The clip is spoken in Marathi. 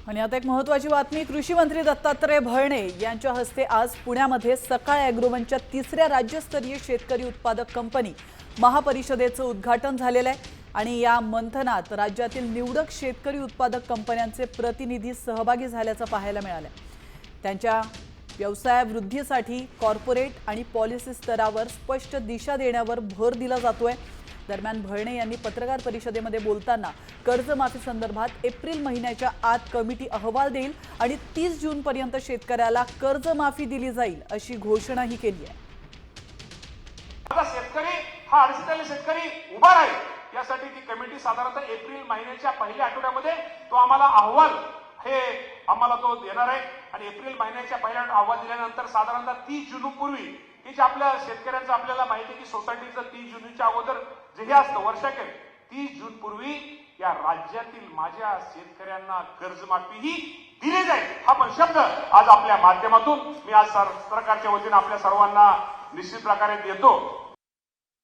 आणि आता एक महत्त्वाची बातमी, कृषी मंत्री दत्तात्रय भरणे यांच्या हस्ते आज पुण्यामध्ये सकाळ ॲग्रोवनच्या तिसऱ्या राज्यस्तरीय शेतकरी उत्पादक कंपनी महापरिषदेचं उद्घाटन झालेलं आहे आणि या मंथनात राज्यातील निवडक शेतकरी उत्पादक कंपन्यांचे प्रतिनिधी सहभागी झाल्याचं पाहायला मिळालं। त्यांच्या व्यवसाय वृद्धीसाठी कॉर्पोरेट आणि पॉलिसी स्तरावर स्पष्ट दिशा देण्यावर भर दिला जातोय। दरम्यान भरणे यांनी पत्रकार परिषदेमध्ये बोलताना कर्जमाफी संदर्भात एप्रिल महिन्याच्या आत कमिटी अहवाल देईल आणि 30 जून पर्यंत शेतकऱ्याला कर्जमाफी दिली जाईल अशी घोषणाही केली आहे। आता शेतकरी हा अडचणीतला शेतकरी उभा राहील यासाठी ती कमिटी साधारणतः एप्रिल महिन्याच्या पहिल्या आठवड्यामध्ये तो आम्हाला अहवाल आम्हाला तो देणार आहे आणि एप्रिल महिन्याच्या पहिल्या अहवाल दिल्यानंतर साधारणतः 30 जून पूर्वी की जे आपल्या शेतकऱ्यांचं आपल्याला माहिती आहे की सोसायटीचं 30 जूनच्या अगोदर जे हे असतं वर्षाखेर 30 जून पूर्वी या राज्यातील माझ्या शेतकऱ्यांना कर्जमाफी ही दिली जाईल हा पण शब्द आज आपल्या माध्यमातून मी आज सरकारच्या वतीने आपल्या सर्वांना निश्चित प्रकारे देतो।